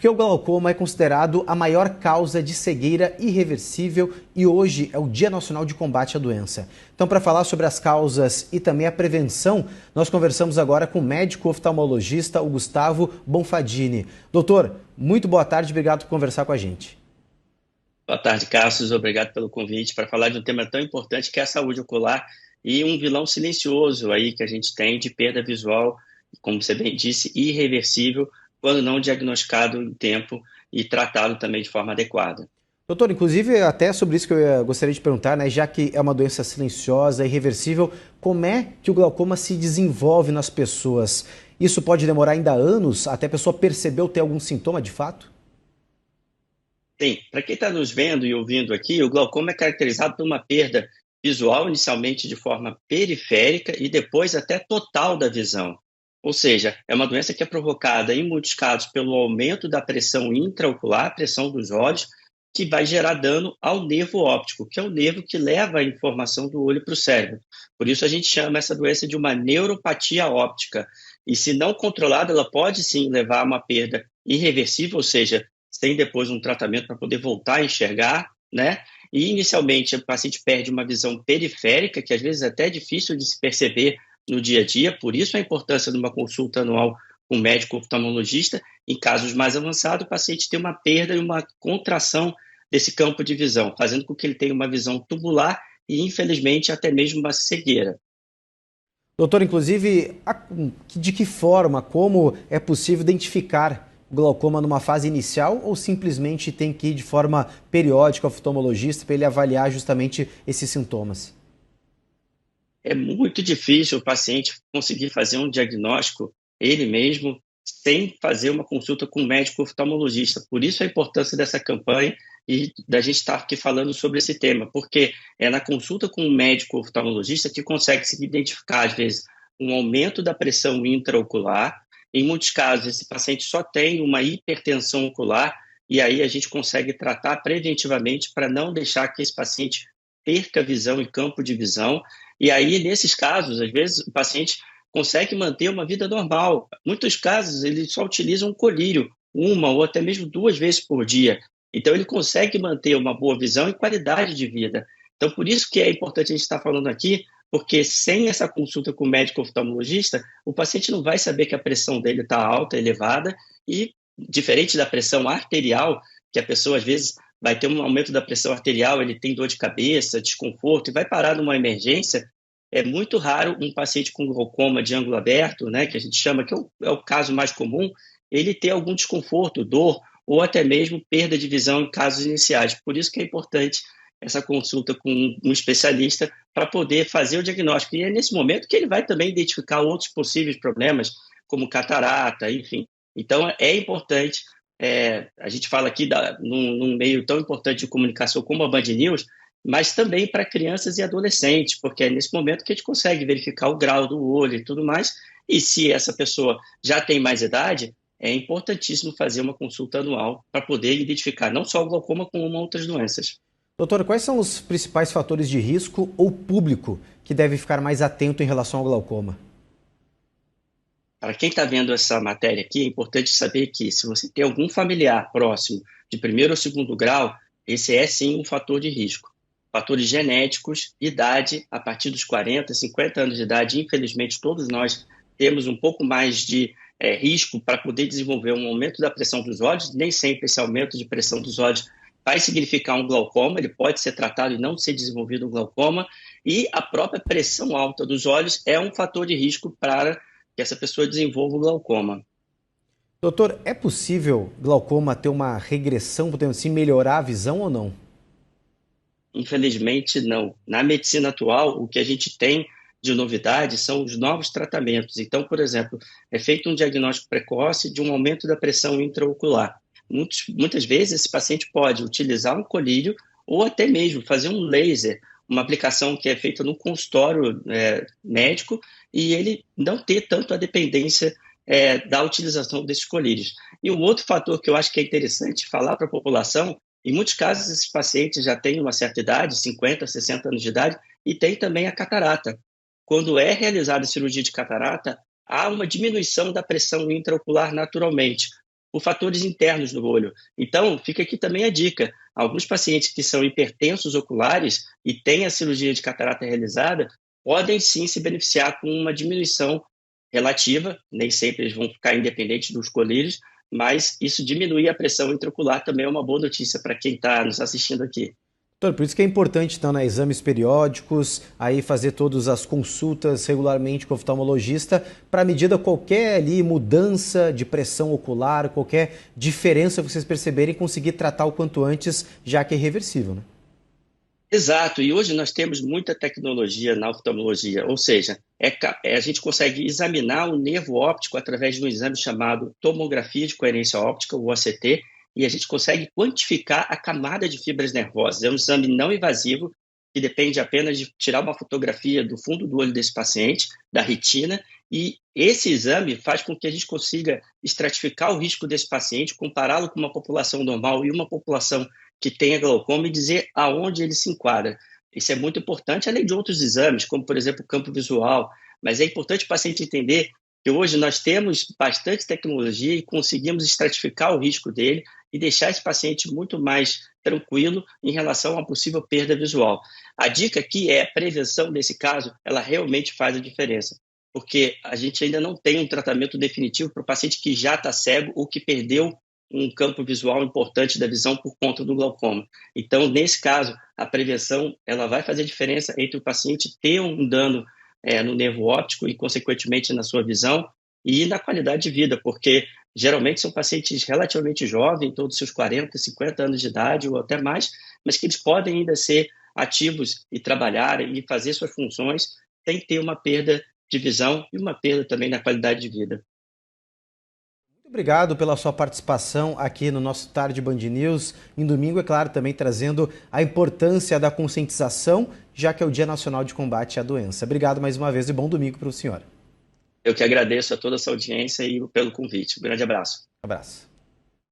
Porque o glaucoma é considerado a maior causa de cegueira irreversível e hoje é o Dia Nacional de Combate à Doença. Então, para falar sobre as causas e também a prevenção, nós conversamos agora com o médico oftalmologista, o Gustavo Bonfadini. Doutor, muito boa tarde, obrigado por conversar com a gente. Boa tarde, Cassius. Obrigado pelo convite para falar de um tema tão importante que é a saúde ocular e um vilão silencioso aí que a gente tem de perda visual, como você bem disse, irreversível, quando não diagnosticado em tempo e tratado também de forma adequada. Doutor, inclusive, até sobre isso que gostaria de perguntar, né? Já que é uma doença silenciosa, irreversível, como é que o glaucoma se desenvolve nas pessoas? Isso pode demorar ainda anos até a pessoa perceber ou ter algum sintoma de fato? Sim, para quem está nos vendo e ouvindo aqui, o glaucoma é caracterizado por uma perda visual, inicialmente de forma periférica e depois até total da visão. Ou seja, é uma doença que é provocada, em muitos casos, pelo aumento da pressão intraocular, pressão dos olhos, que vai gerar dano ao nervo óptico, que é o nervo que leva a informação do olho para o cérebro. Por isso a gente chama essa doença de uma neuropatia óptica. E se não controlada, ela pode sim levar a uma perda irreversível, ou seja, sem depois um tratamento para poder voltar a enxergar, né? E inicialmente o paciente perde uma visão periférica, que às vezes é até difícil de se perceber no dia a dia, por isso a importância de uma consulta anual com o médico oftalmologista. Em casos mais avançados, o paciente tem uma perda e uma contração desse campo de visão, fazendo com que ele tenha uma visão tubular e, infelizmente, até mesmo uma cegueira. Doutor, inclusive, de que forma, como é possível identificar o glaucoma numa fase inicial ou simplesmente tem que ir de forma periódica ao oftalmologista para ele avaliar justamente esses sintomas? É muito difícil o paciente conseguir fazer um diagnóstico ele mesmo sem fazer uma consulta com um médico oftalmologista. Por isso a importância dessa campanha e da gente estar aqui falando sobre esse tema, porque é na consulta com um médico oftalmologista que consegue se identificar, às vezes, um aumento da pressão intraocular. Em muitos casos, esse paciente só tem uma hipertensão ocular e aí a gente consegue tratar preventivamente para não deixar que esse paciente perca visão e campo de visão. E aí, nesses casos, às vezes, o paciente consegue manter uma vida normal. Em muitos casos, ele só utiliza um colírio, uma ou até mesmo duas vezes por dia. Então, ele consegue manter uma boa visão e qualidade de vida. Então, por isso que é importante a gente estar falando aqui, porque sem essa consulta com o médico oftalmologista, o paciente não vai saber que a pressão dele está alta, elevada, e diferente da pressão arterial, que a pessoa às vezes vai ter um aumento da pressão arterial, ele tem dor de cabeça, desconforto, e vai parar numa emergência. É muito raro um paciente com glaucoma de ângulo aberto, né, que a gente chama, que é o caso mais comum, ele ter algum desconforto, dor, ou até mesmo perda de visão em casos iniciais. Por isso que é importante essa consulta com um especialista para poder fazer o diagnóstico. E é nesse momento que ele vai também identificar outros possíveis problemas, como catarata, enfim. Então, é importante, a gente fala aqui num meio tão importante de comunicação como a Band News, mas também para crianças e adolescentes, porque é nesse momento que a gente consegue verificar o grau do olho e tudo mais. E se essa pessoa já tem mais idade, é importantíssimo fazer uma consulta anual para poder identificar não só o glaucoma, como outras doenças. Doutor, quais são os principais fatores de risco ou público que deve ficar mais atento em relação ao glaucoma? Para quem está vendo essa matéria aqui, é importante saber que se você tem algum familiar próximo de primeiro ou segundo grau, esse é sim um fator de risco. Fatores genéticos, idade, a partir dos 40, 50 anos de idade, infelizmente todos nós temos um pouco mais de risco para poder desenvolver um aumento da pressão dos olhos. Nem sempre esse aumento de pressão dos olhos vai significar um glaucoma, ele pode ser tratado e não ser desenvolvido um glaucoma. E a própria pressão alta dos olhos é um fator de risco para que essa pessoa desenvolva o glaucoma. Doutor, é possível glaucoma ter uma regressão, podemos assim, melhorar a visão ou não? Infelizmente, não. Na medicina atual, o que a gente tem de novidade são os novos tratamentos. Então, por exemplo, é feito um diagnóstico precoce de um aumento da pressão intraocular. Muitas vezes, esse paciente pode utilizar um colírio ou até mesmo fazer um laser, uma aplicação que é feita no consultório médico, e ele não ter tanto a dependência da utilização desses colírios. E um outro fator que eu acho que é interessante falar para a população, em muitos casos esses pacientes já têm uma certa idade, 50, 60 anos de idade, e tem também a catarata. Quando é realizada a cirurgia de catarata, há uma diminuição da pressão intraocular naturalmente. por fatores internos no olho. Então, fica aqui também a dica. Alguns pacientes que são hipertensos oculares e têm a cirurgia de catarata realizada, podem sim se beneficiar com uma diminuição relativa, nem sempre eles vão ficar independentes dos colírios, mas isso diminuir a pressão intraocular também é uma boa notícia para quem está nos assistindo aqui. Doutor, por isso que é importante, então, né, exames periódicos, aí fazer todas as consultas regularmente com o oftalmologista para medida qualquer ali mudança de pressão ocular, qualquer diferença que vocês perceberem, conseguir tratar o quanto antes, já que é irreversível, né? Exato, e hoje nós temos muita tecnologia na oftalmologia, ou seja, a gente consegue examinar o nervo óptico através de um exame chamado tomografia de coerência óptica, o OCT, e a gente consegue quantificar a camada de fibras nervosas. É um exame não invasivo, que depende apenas de tirar uma fotografia do fundo do olho desse paciente, da retina, e esse exame faz com que a gente consiga estratificar o risco desse paciente, compará-lo com uma população normal e uma população que tenha glaucoma e dizer aonde ele se enquadra. Isso é muito importante, além de outros exames, como, por exemplo, o campo visual. Mas é importante o paciente entender que hoje nós temos bastante tecnologia e conseguimos estratificar o risco dele e deixar esse paciente muito mais tranquilo em relação a possível perda visual. A dica aqui é a prevenção desse caso, ela realmente faz a diferença, porque a gente ainda não tem um tratamento definitivo para o paciente que já está cego ou que perdeu um campo visual importante da visão por conta do glaucoma. Então, nesse caso, a prevenção ela vai fazer diferença entre o paciente ter um dano no nervo óptico e, consequentemente, na sua visão e na qualidade de vida, porque geralmente são pacientes relativamente jovens, em todos os seus 40, 50 anos de idade ou até mais, mas que eles podem ainda ser ativos e trabalhar e fazer suas funções sem ter uma perda de visão e uma perda também na qualidade de vida. Muito obrigado pela sua participação aqui no nosso Tarde Band News. Em domingo, é claro, também trazendo a importância da conscientização, já que é o Dia Nacional de Combate à Doença. Obrigado mais uma vez e bom domingo para o senhor. Eu que agradeço a toda essa audiência e pelo convite. Um grande abraço. Abraço.